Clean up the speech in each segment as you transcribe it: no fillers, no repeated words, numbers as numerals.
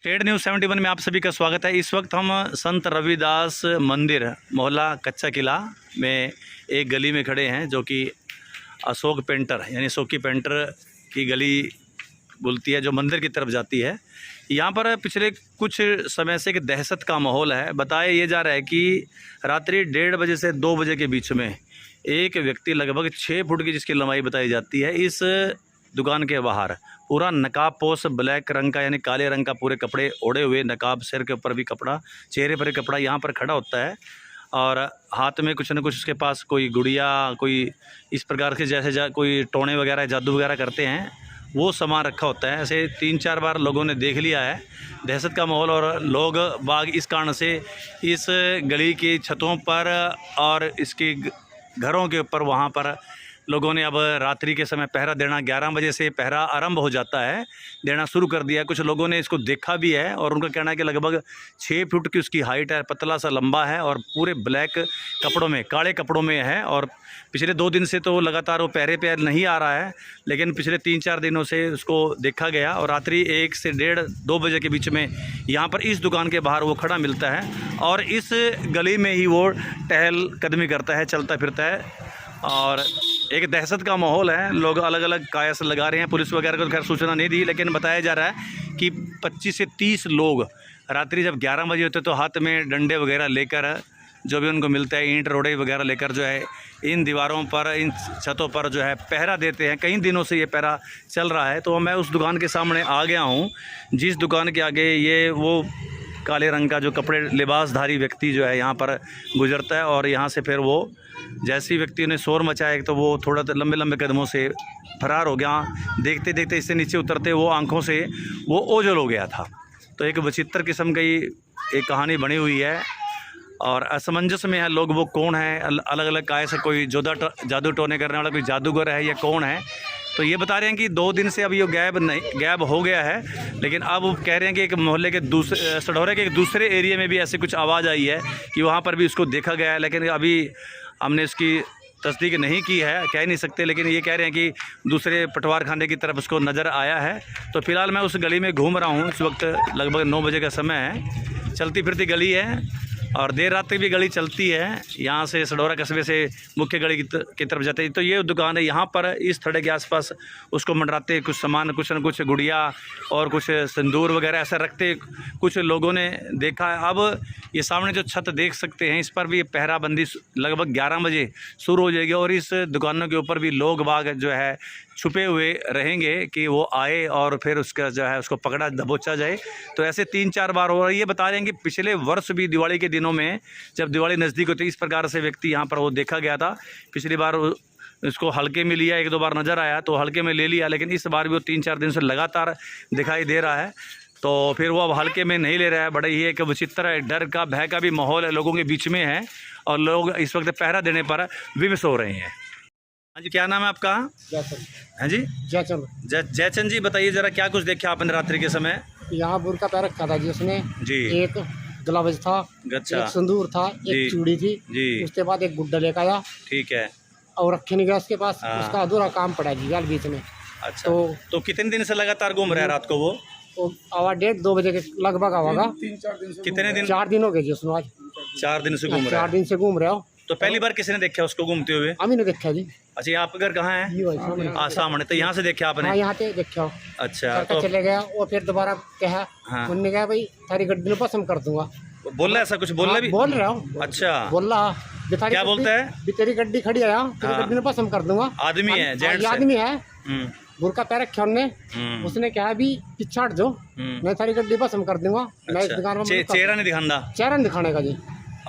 Trade news 71 में आप सभी का स्वागत है। इस वक्त हम संत रविदास मंदिर मोहल्ला कच्चा किला में एक गली में खड़े हैं जो कि अशोक पेंटर यानी अशोकी पेंटर की गली बोलती है, जो मंदिर की तरफ जाती है। यहाँ पर पिछले कुछ समय से एक दहशत का माहौल है। बताया ये जा रहा है कि रात्रि 1:30 बजे से 2 बजे के बीच में एक व्यक्ति लगभग 6 फुट की जिसकी लंबाई बताई जाती है, इस दुकान के बाहर पूरा नकाब पोश ब्लैक रंग का यानी काले रंग का पूरे कपड़े ओढ़े हुए, नकाब सिर के ऊपर भी कपड़ा, चेहरे पर कपड़ा, यहाँ पर खड़ा होता है और हाथ में कुछ न कुछ उसके पास कोई गुड़िया, कोई इस प्रकार के जैसे कोई टोने वगैरह जादू वगैरह करते हैं वो सामान रखा होता है। ऐसे 3-4 बार लोगों ने देख लिया है। दहशत का माहौल और लोग बाग इस कारण से इस गली की छतों पर और इसके घरों के ऊपर वहाँ पर लोगों ने अब रात्रि के समय पहरा देना, 11 बजे से पहरा आरंभ हो जाता है, देना शुरू कर दिया है। कुछ लोगों ने इसको देखा भी है और उनका कहना है कि लगभग 6 फुट की उसकी हाइट है, पतला सा लंबा है और पूरे ब्लैक कपड़ों में, काले कपड़ों में है। और पिछले 2 दिन से तो लगातार वो पहरे पे नहीं आ रहा है, लेकिन पिछले 3-4 दिनों से उसको देखा गया और रात्रि 1 से 1:30-2 बजे के बीच में यहाँ पर इस दुकान के बाहर वो खड़ा मिलता है और इस गली में ही वो टहल कदमी करता है, चलता फिरता है और एक दहशत का माहौल है। लोग अलग अलग कायस लगा रहे हैं। पुलिस वगैरह को खैर सूचना नहीं दी, लेकिन बताया जा रहा है कि 25 से 30 लोग रात्रि जब 11 बजे होते तो हाथ में डंडे वगैरह लेकर, जो भी उनको मिलता है, ईंट रोड़े वगैरह लेकर जो है इन दीवारों पर, इन छतों पर जो है पहरा देते हैं। कई दिनों से ये पहरा चल रहा है। तो मैं उस दुकान के सामने आ गया हूँ जिस दुकान के आगे ये वो काले रंग का जो कपड़े लिबासधारी व्यक्ति जो है यहाँ पर गुजरता है और यहाँ से फिर वो जैसे ही व्यक्ति ने शोर मचाया तो वो थोड़ा लंबे लंबे कदमों से फरार हो गया। देखते देखते इससे नीचे उतरते वो आंखों से वो ओझल हो गया था। तो एक विचित्र किस्म की एक कहानी बनी हुई है और असमंजस में है लोग, वो कौन है, अलग अलग काय से, कोई जादू टोने करने वाला कोई जादूगर है या कौन है। तो ये बता रहे हैं कि 2 दिन से अब ये गायब हो गया है, लेकिन अब वो कह रहे हैं कि एक मोहल्ले के दूसरे सढौरे के एक दूसरे एरिया में भी ऐसे कुछ आवाज़ आई है कि वहाँ पर भी उसको देखा गया है, लेकिन अभी हमने इसकी तस्दीक नहीं की है, कह नहीं सकते। लेकिन ये कह रहे हैं कि दूसरे पटवार खाने की तरफ उसको नज़र आया है। तो फिलहाल मैं उस गली में घूम रहा हूँ। इस वक्त लगभग 9 बजे का समय है, चलती फिरती गली है और देर रात तक भी गली चलती है। यहाँ से सढौरा कस्बे से मुख्य गली की तरफ जाते हैं। तो ये दुकान है, यहाँ पर इस थड़े के आसपास उसको मंडराते कुछ सामान, कुछ न कुछ गुड़िया और कुछ सिंदूर वगैरह ऐसा रखते कुछ लोगों ने देखा है। अब ये सामने जो छत देख सकते हैं, इस पर भी पहराबंदी लगभग 11 बजे शुरू हो जाएगी और इस दुकानों के ऊपर भी लोग बाग जो है छुपे हुए रहेंगे कि वो आए और फिर उसका जो है उसको पकड़ा दबोचा जाए। तो ऐसे 3-4 बार हो रहा है। ये बता रहे हैं कि पिछले वर्ष भी दिवाली के दिनों में जब दिवाली नज़दीक होती है, इस प्रकार से व्यक्ति यहाँ पर वो देखा गया था। पिछली बार इसको हल्के में लिया, 1-2 बार नज़र आया तो हल्के में ले लिया, लेकिन इस बार भी वो 3-4 दिन से लगातार दिखाई दे रहा है। तो फिर वो अब हल्के में नहीं ले रहा है। बड़ा ही एक विचित्र डर का, भय का भी माहौल है लोगों के बीच में है और लोग इस वक्त पहरा देने पर विवश हो रहे हैं। हाँ जी, क्या नाम है आपका? हाँ जी, जयचंद जी, बताइए जरा क्या कुछ देखा आपने रात्रि के समय? यहाँ बुरका पैर रखा था जी उसने जी, एक ग्लव्स था, अच्छा, एक संदूर था, एक चूड़ी थी जी, उसके बाद एक गुड्डा लेकर आया, ठीक है, और रखे नहीं गया उसके पास। उसका अधूरा काम पड़ा जी यार बीच में। अच्छा, तो कितने दिन से लगातार घूम रहा है रात को वो? आवा 1:30-2 बजे के लगभग आवागा। 3-4 दिन से। कितने दिन? 4 दिन हो गए जी उसने आज। 4 दिन से घूम रहा है? 4 दिन से घूम रहा हो। तो पहली बार किसने देखा उसको घूमते हुए? हम ही ने देखा जी। अच्छा, ये आपका घर कहाँ है? सामने। तो यहाँ से देखा आपने? हाँ, यहाँ से देखा। अच्छा, तो चले गया और फिर दोबारा कहा, उन्होंने कहा भाई थारी गड्डी में पसंद कर दूंगा। बोल रहा है ऐसा कुछ? बोल रहा भी? बोल रहा हूँ। अच्छा, बोल रहा क्या बोलता है? तेरी गड्डी खड़ी है, तेरी गड्डी में पसंद कर दूंगा। आदमी है, जेंट्स आदमी है, बुरका पैर रखे हमने। उसने कहा भी पिछाड़ जो, मैं थारी गड्डी पसंद कर दूंगा। मैं इस दुकान में चेहरा नहीं दिखाना, चेहरा नहीं दिखाने का जी।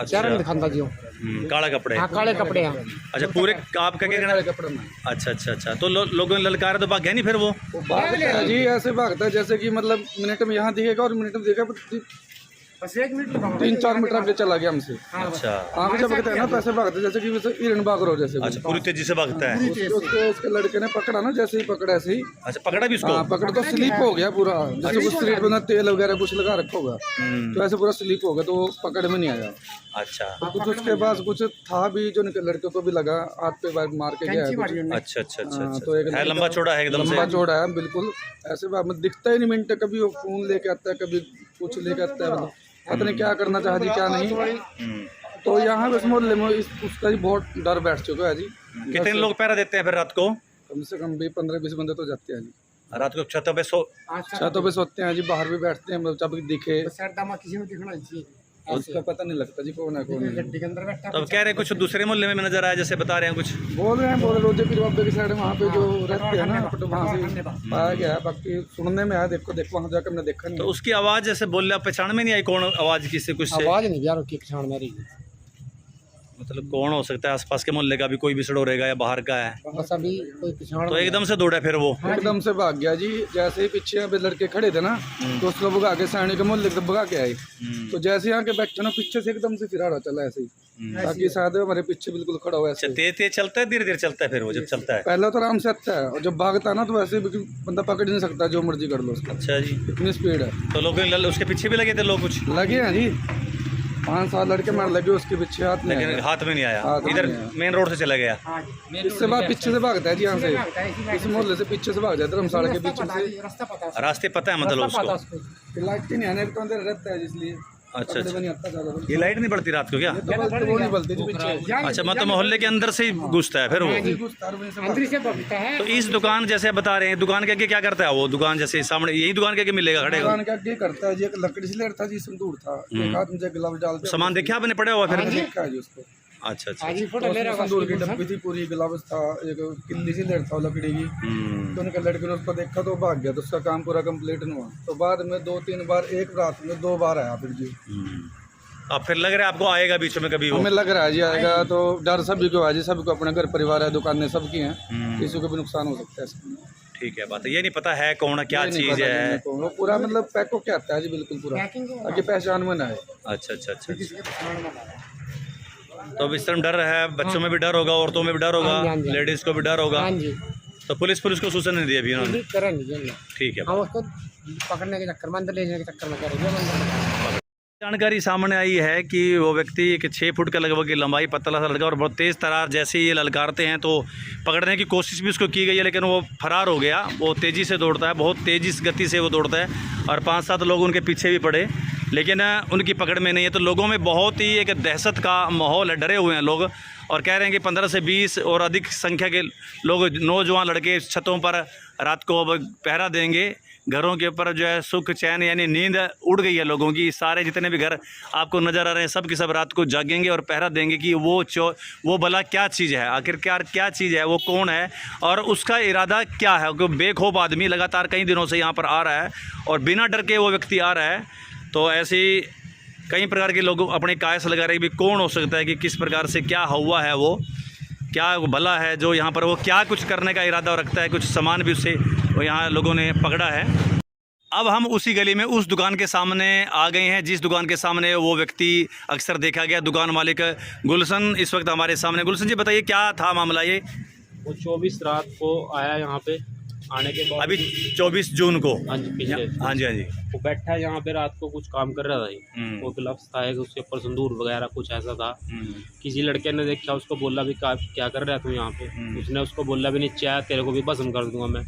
चेहरा नहीं दिखाता जी। काला कपड़े? हाँ, काले कपड़े हैं। अच्छा, पूरे आपका क्या कपड़े में? अच्छा अच्छा अच्छा। तो लोगों ने ललकारा तो भाग गया नहीं फिर वो? भाग गया जी, ऐसे भागता है जैसे कि मतलब मिनट में यहाँ दिखेगा और मिनट में दिखेगा, बस 1 मिनट में 3-4 मीटर आगे चला गया हमसे। अच्छा, आगे जब भागता है ना तो ऐसे भागते जैसे कि वैसे हिरण भाग रहा हो जैसे। अच्छा, पूरी तेजी से भागता है। उसके लड़के ने पकड़ा ना, जैसे ही पकड़ा ऐसे ही। अच्छा, पकड़ा भी उसको? हाँ, पकड़ा तो स्लिप हो गया पूरा, जैसे कुछ स्लिप में तेल वगैरह कुछ लगा रखा होगा तो ऐसे पूरा स्लिप हो गया, तो पकड़ में नहीं आया। अच्छा, कुछ उसके पास कुछ था भी जो लड़के को भी लगा, हाथ पे मार के गया। अच्छा अच्छा अच्छा, तो एक लंबा चौड़ा है, एकदम लंबा चौड़ा है बिल्कुल। ऐसे दिखता ही नहीं मिनट, कभी वो फोन लेके आता है, कभी कुछ लेकर आता है, मतलब पता नहीं क्या करना चाहती क्या नहीं। तो यहाँ पे इस मोहल्ले में उसका ही बहुत डर बैठ चुका है जी। कितने लोग पहरा देते हैं फिर रात को? कम से कम भी 15-20 बंदे तो जाते हैं जी। रात को छतों पे छतों पे सोते हैं जी, बाहर भी बैठते हैं, मतलब जब दिखे किसी को दिखना चाहिए, उसका पता नहीं लगता जी कौन है कौन नहीं। गड्डी के अंदर बैठा। तो अब कह रहे हैं कुछ दूसरे मोहल्ले में नजर आया, जैसे बता रहे हैं कुछ बोल रहे हैं रोजे पीर बाबे की साइड वहाँ पे जो रहते हैं ना, तो वहाँ से पाया गया है, बाकी सुनने में आया। देखो वहाँ जाकर हमने देखा नहीं। तो उसकी आवाज़ जैसे बोल रहे, पहचान में नहीं आई कौन आवाज़ किससे कुछ से? आवाज नहीं यार उसकी पहचान में रही, मतलब कौन हो सकता है? आसपास के मोहल्ले का भी कोई भी सड़ोरेगा या बाहर का है? बस अभी कोई पहचान। तो एकदम से दौड़ा फिर वो एकदम से भाग गया जी। जैसे ही पीछे अभी लड़के खड़े थे ना, तो उसको भगा के सामने के मोहल्ले को भगा के आए। तो जैसे यहाँ के बैठे ना, पीछे से एकदम से फिरा चला ऐसे ही, ताकि शायद हमारे पीछे बिल्कुल खड़ा हुआ है। तेज तेज चलता है, धीरे धीरे चलता है फिर वो जब चलता है? पहले तो आराम से आता है, और जब भागता है ना तो वैसे बिल्कुल बंदा पकड़ नहीं सकता, जो मर्जी कर लो उसको। अच्छा जी, इतनी स्पीड है। तो लोग उसके पीछे भी लगे थे लोग? कुछ लगे हैं जी, 5-7 लड़के मार लगे उसके पीछे, हाथ में लेकिन हाथ में नहीं आया। इधर मेन रोड से चला गया। इससे बाद पीछे से भागता है जी, यहाँ से इस मोहल्ले से पीछे से भाग जाता है, धर्मशाला के पीछे से। रास्ते पता है मतलब उसको? लाइट नहीं आने तो अंदर रहता है इसलिए। अच्छा अच्छा, ये लाइट नहीं बढ़ती रात को क्या? वो नहीं बलती जी पीछे। अच्छा, मतलब मोहल्ले के अंदर से ही घुसता है फिर वो? अंदर से भागता है। तो इस दुकान जैसे बता रहे हैं, दुकान के आगे क्या करता है वो? दुकान जैसे सामने यही दुकान के आगे मिलेगा खड़े? दुकान के आगे करता है जी, एक लकड़ी से लेता जी, संदूर था, एक हाथ में ग्लव्स डाल के सामान देखा आपने पड़ा हुआ फिर? देखा है जी उसको। अच्छा अच्छा, संदूर की डब्बी थी पूरी, ग्लव्स था, एक किल्ली सी लेट था लकड़ी की। तो उनके लड़के ने उसको देखा तो भाग गया, तो उसका काम पूरा कंप्लीट नहीं हुआ। तो बाद में 2-3 बार, एक रात में 2 बार आया फिर जी। अब फिर लग रहा है आपको आएगा बीच में कभी वो? हमें लग रहा है जी आएगा, तो डर सभी को है जी, सबको अपने घर परिवार है, दुकानें सबकी हैं, किसी को भी नुकसान हो सकता है इसमें। ठीक है, बात है, ये नहीं पता है कौन है, क्या चीज़ है? वो पूरा मतलब पैक को क्या आता है जी, बिल्कुल पूरा, ताकि पहचान में ना आए। अच्छा अच्छा अच्छा। तो अब इस तरह डर है, बच्चों में भी डर होगा, औरतों में भी डर होगा, लेडीज़ को भी डर होगा। तो पुलिस को सूचना नहीं दी अभी उन्होंने? ठीक है, उसको पकड़ने के चक्कर में, अंदर ले जाने के चक्कर में करेंगे। जानकारी सामने आई है कि वो व्यक्ति एक 6 फुट का लगभग लंबाई, पतला सा लड़का, और बहुत तेज़ तरार जैसे ये ललकारते हैं, तो पकड़ने की कोशिश भी उसको की गई है, लेकिन वो फरार हो गया। वो तेज़ी से दौड़ता है, बहुत तेज़ी गति से वो दौड़ता है, और 5-7 लोग उनके पीछे भी पड़े, लेकिन उनकी पकड़ में नहीं है। तो लोगों में बहुत ही एक दहशत का माहौल है, डरे हुए हैं लोग, और कह रहे हैं कि 15 से 20 और अधिक संख्या के लोग, नौजवान लड़के छतों पर रात को अब पहरा देंगे। घरों के ऊपर जो है सुख चैन यानी नींद उड़ गई है लोगों की। सारे जितने भी घर आपको नज़र आ रहे हैं, सब के सब रात को जागेंगे और पहरा देंगे कि वो भला क्या चीज़ है, आखिरकार क्या चीज़ है, वो कौन है और उसका इरादा क्या है। क्योंकि बेखौफ आदमी लगातार कई दिनों से यहाँ पर आ रहा है और बिना डर के वो व्यक्ति आ रहा है। तो ऐसी कई प्रकार के लोग अपने कायस लगा रहे हैं कि कौन हो सकता है, कि किस प्रकार से क्या हुआ है, वो क्या भला है जो यहाँ पर वो क्या कुछ करने का इरादा रखता है। कुछ सामान भी उससे वो यहाँ लोगों ने पकड़ा है। अब हम उसी गली में उस दुकान के सामने आ गए हैं जिस दुकान के सामने वो व्यक्ति अक्सर देखा गया। दुकान मालिक गुलशन इस वक्त हमारे सामने। गुलशन जी बताइए क्या था मामला ये? वो 24 रात को आया यहाँ पे, आने के बाद अभी 24 जून को? हाँ जी पीछे। हाँ जी हाँ जी। वो बैठा है यहाँ पे, रात को कुछ काम कर रहा था। वो ग्लव्स था, उसके ऊपर संदूर वगैरह कुछ ऐसा था। किसी लड़के ने देखा, उसको बोला भी क्या कर रहा है तू यहाँ पे? उसने उसको बोला भी नीचे आया, तेरे को भी भस्म कर दूंगा मैं।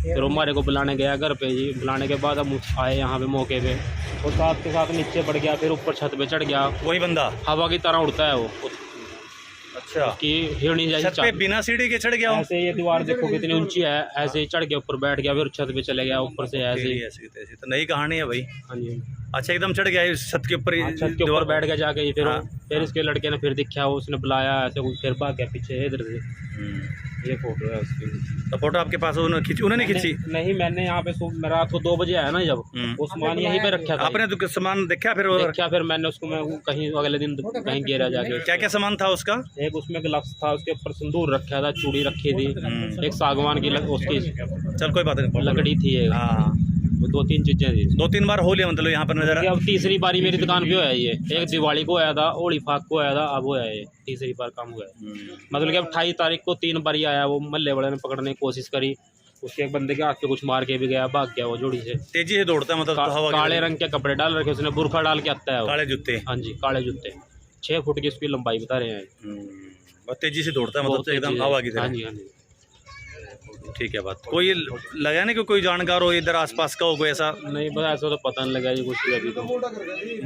फिर वो हमारे को बुलाने गया घर पे जी। बुलाने के बाद हम आए यहाँ पे मौके पे, वो साथ के साथ नीचे बढ़ गया, फिर ऊपर छत पे चढ़ गया। वही बंदा हवा की तरह उड़ता है वो। अच्छा, कि हिरनी जैसे छत पे बिना सीढ़ी के चढ़ गया? ऐसे ये दीवार देखो कितनी ऊंची है, ऐसे ही चढ़ के ऊपर बैठ गया, फिर छत पे चले गया ऊपर से ऐसे ही। तो नई कहानी है भाई। हाँ जी। अच्छा, एकदम चढ़ गया छत के ऊपर? छत के ऊपर बैठ गया जाके। फिर इसके लड़के ने फिर दिखा, उसने बुलाया ऐसे, फिर भाग गया पीछे इधर से। ये फोटो है उसकी। तो फोटो आपके पास उन्होंने खींची? नहीं, मैंने यहाँ पे मैं रात को 2 बजे आया ना, जब वो सामान यहीं पे रखा था। आपने तो सामान देखा? फिर मैंने उसको कहीं अगले दिन कहीं गिरा जाके। क्या क्या सामान था उसका? एक उसमें ग्लव्स था, उसके ऊपर संदूर रखा था, चूड़ी रखी थी, एक सागवान की उसकी चल कोई बात नहीं, लकड़ी थी। हाँ, 2-3 चीजें थी। 2-3 बार हो लिया मतलब यहाँ पर नजर? अब तीसरी बारी मेरी दुकान पे आया ये। एक दिवाली को आया था, होली फाक को आया था, अब वो आया ये तीसरी बार काम हुआ है। मतलब कि अब 28 तारीख को 3 बार आया। वो मल्ले वाले ने पकड़ने की कोशिश करी, उसके एक बंदे के हाथ पे कुछ मार के भी गया, भाग गया वो जोड़ी से। तेजी से दौड़ता है मतलब? काले रंग के कपड़े डाल रखे उसने, बुरखा डाल के आता है, काले जूते? हाँ जी, काले जूते। 6 फुट की उसकी लंबाई बता रहे हैं। बहुत तेजी से दौड़ता है मतलब एकदम हवा की तरह? हाँ जी हाँ जी। ठीक है बात। कोई लगा नहीं कि कोई जानकार हो इधर आसपास का हो कोई ऐसा? नहीं बस ऐसा तो पता नहीं लगा जी कुछ अभी तो।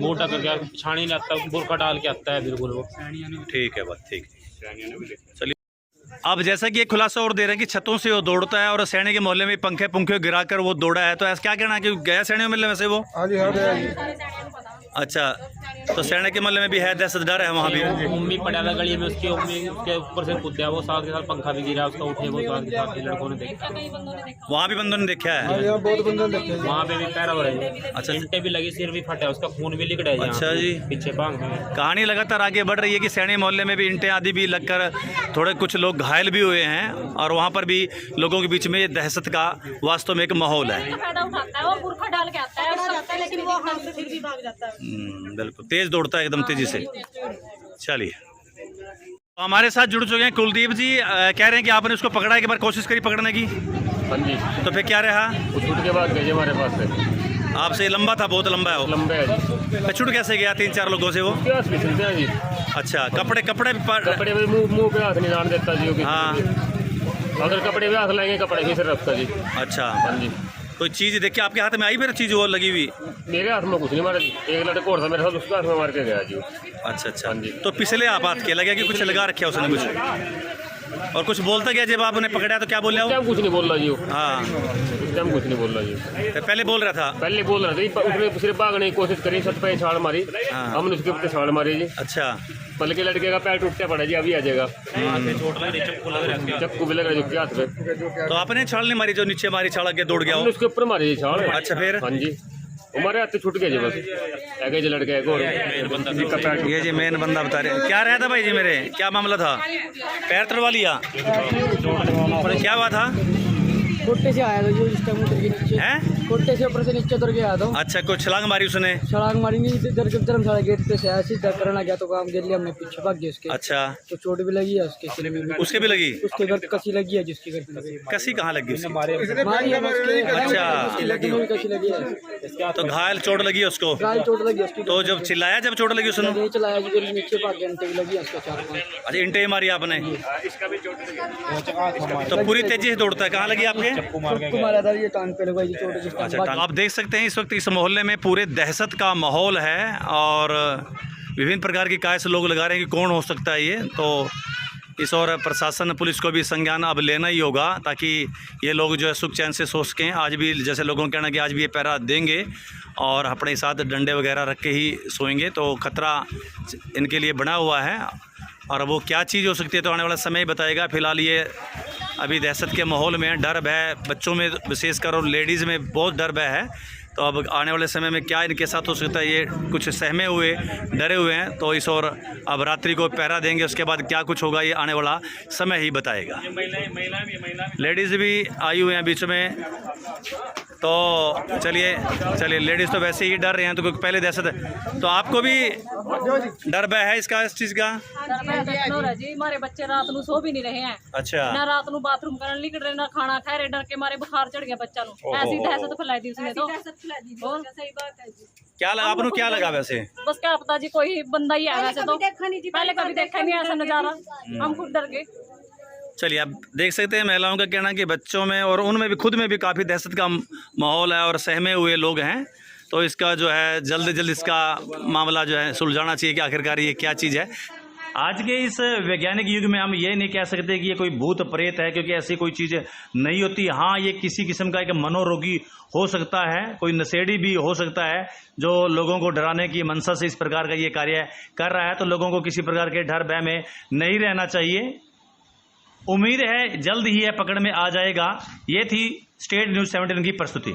मोटा करके छानी नहीं आता, बुरखा डाल के आता है बिल्कुल वो। ठीक है बात, ठीक। चलिए, अब जैसा कि एक खुलासा और दे रहे हैं कि छतों से वो दौड़ता है और सैनी के मोहल्ले में पंखे पुंखे गिराकर वो दौड़ा है, तो ऐसा क्या कहना है कि गया सैनी मोहल्ले में से वो? अच्छा, तो सैनी के मोहल्ले में भी है दहशत, डर है वहाँ भी? मम्मी पड़ा था गली में, उसकी मम्मी उसके ऊपर से कूदा, वो साथ के साथ पंखा भी गिरा, उसका उठे वो साथ के साथ लड़कों ने देखा। वहाँ भी बंदों ने देखा है? बहुत बंदे देखे, वहाँ पे भी पैरा हो रहे हैं। अच्छा, इंटे भी लगी, सिर भी फटा, उसका खून भी निकला है। अच्छा जी, पीछे बांग में। कहानी लगातार आगे बढ़ रही है कि सैनी मोहल्ले में भी इंटे आदि भी लगकर थोड़े कुछ लोग घायल भी हुए हैं और वहाँ पर भी लोगों के बीच में दहशत का वास्तव में एक माहौल है। फायदा उठाता है, वो बुरखा डाल के आता है, लेकिन वो हाथ से फिर भी भाग जाता है। बिल्कुल तेज दौड़ता है एकदम तेजी से। चलिए, तो हमारे साथ जुड़ चुके हैं कुलदीप जी, कह रहे हैं कि आपने उसको पकड़ा एक बार, कोशिश करी पकड़ने की? हाँ जी। तो फिर क्या रहा? वो छूट के बाद गए हमारे पास से। आपसे लंबा था, बहुत लंबा है वो? लंबे है जी। तो छूट कैसे गया 3-4 लोगों से वो? प्यास भी सुनते हैं जी। अच्छा, कपड़े कपड़े में मुंह पे हाथ नहीं डाल देता जी। हाँ, अगर कपड़े पे हाथ लगेंगे कपड़े भी सिर रखता जी। अच्छा, हाँ जी। कोई चीज़ देखिए आपके हाथ में आई फिर चीज़ वो लगी हुई? मेरे हाथ में कुछ नहीं मारा जी, एक लड़का और था मेरे साथ, उसके हाथ में मार के गया जी। अच्छा अच्छा, हाँ जी। तो पिछले आप हाथ के लगे कि कुछ लगा रखे उसने कुछ, और कुछ बोलता गया जब आपने पकड़ा तो क्या बोला वो? कुछ नहीं बोल रहा जी। हाँ, उस टाइम कुछ नहीं बोल रहा जी। तो पहले बोल रहा था? पहले बोल रहा था, उसने सिर्फ भागने की कोशिश करी, छत पे छाल मारी, हमने उसके ऊपर छाल मारी जी। अच्छा, बल्कि लड़के का पैर टूटता पड़ा जी, अभी आ जाएगा। चक्कू भी लग रहा है हाथ पे। तो आपने छाल नहीं मारी जो नीचे मारी, छाल के दौड़ गया वो? उसके ऊपर मारी जी छाल। अच्छा, फिर? हाँ जी, हमारे हाथ से छूट गया जी बस। आगे जो लड़का है ये जी मेन बंदा बता रहे हैं। क्या रहा था भाई जी मेरे, क्या मामला था? पैर तड़वा लिया? क्या हुआ था? कोट्टे से आया था जो इस टाइम उतर के नीचे हैं? कोट्टे से ऊपर से नीचे उतर के आया था। अच्छा, कोई छलांग मारी उसने? छलांग मारी नहीं, इधर जब धर्मशाला गेट पे से आया, सीधा करना गया तो काम गिर लिया, हमने पीछे भाग गया उसके। अच्छा, तो चोट भी लगी है उसके सिर में। उसके भी लगी? उसके घर कसी लगी है, जिसकी घर पे कसी कहाँ लगी उसकी? मारी है उसके। अच्छा, कसी लगी है, तो घायल चोट लगी उसको? गाय चोट लगी उसकी। तो जब चिल्लाया, जब चोट लगी उसने? नहीं चलाया जी, नीचे भाग गया, इंटे भी लगी है उसके 4-5। अच्छा, इंटे मारी आपने? तो पूरी तेजी से दौड़ता है, कहाँ लगी आपके? मारा था ये टांग पे लगा जी चोट जिस टाइम। अच्छा, आप देख सकते हैं इस वक्त इस मोहल्ले में पूरे दहशत का माहौल है और विभिन्न प्रकार की काय से लोग लगा रहे हैं कि कौन हो सकता है ये। तो इस और प्रशासन पुलिस को भी संज्ञान अब लेना ही होगा ताकि ये लोग जो है सुख चैन से सो सकें। आज भी जैसे लोगों का कहना कि आज भी ये पहरा देंगे और अपने साथ डंडे वगैरह रख के ही सोएंगे, तो खतरा इनके लिए बना हुआ है और वो क्या चीज़ हो सकती है तो आने वाला समय ही बताएगा। फिलहाल ये अभी दहशत के माहौल में डर भय बच्चों में विशेषकर और लेडीज़ में बहुत डर भय है। तो अब आने वाले समय में क्या इनके साथ हो सकता है, ये कुछ सहमे हुए डरे हुए हैं। तो इस और अब रात्रि को पहरा देंगे, उसके बाद क्या कुछ होगा ये आने वाला समय ही बताएगा। लेडीज़ भी आई हुए हैं बीच में, तो चलिए लेडीज़ तो वैसे ही डर रहे हैं, तो क्योंकि पहले दहशत है। तो आपको भी डर भय है इसका, इस चीज़ का? जी हमारे बच्चे रात को सो भी नहीं रहे हैं। अच्छा, ना रात को बाथरूम करने निकल रहे, ना खाना खा रहे, डर के मारे बुखार चढ़ गया बच्चा को। ऐसी दहशत फैलाई दी उसने। तो सही बात है जी। क्या लगा आपको, क्या लगा वैसे? बस क्या पता जी, कोई बंदा ही है वैसे तो। पहले कभी देखा नहीं ऐसा नजारा, हम खुद डर गए। चलिए, आप देख सकते हैं महिलाओं का कहना कि बच्चों में और उनमें भी खुद में भी काफ़ी दहशत का माहौल है और सहमे हुए लोग हैं। तो इसका जो है जल्द से जल्द इसका मामला जो है सुलझाना चाहिए कि आखिरकार ये क्या चीज़ है। आज के इस वैज्ञानिक युग में हम ये नहीं कह सकते कि ये कोई भूत प्रेत है, क्योंकि ऐसी कोई चीज़ नहीं होती। हाँ, ये किसी किस्म का एक मनोरोगी हो सकता है, कोई नशेड़ी भी हो सकता है जो लोगों को डराने की मंशा से इस प्रकार का ये कार्य कर रहा है। तो लोगों को किसी प्रकार के डर भय में नहीं रहना चाहिए। उम्मीद है जल्द ही यह पकड़ में आ जाएगा। ये थी स्टेट न्यूज़ 17 की प्रस्तुति।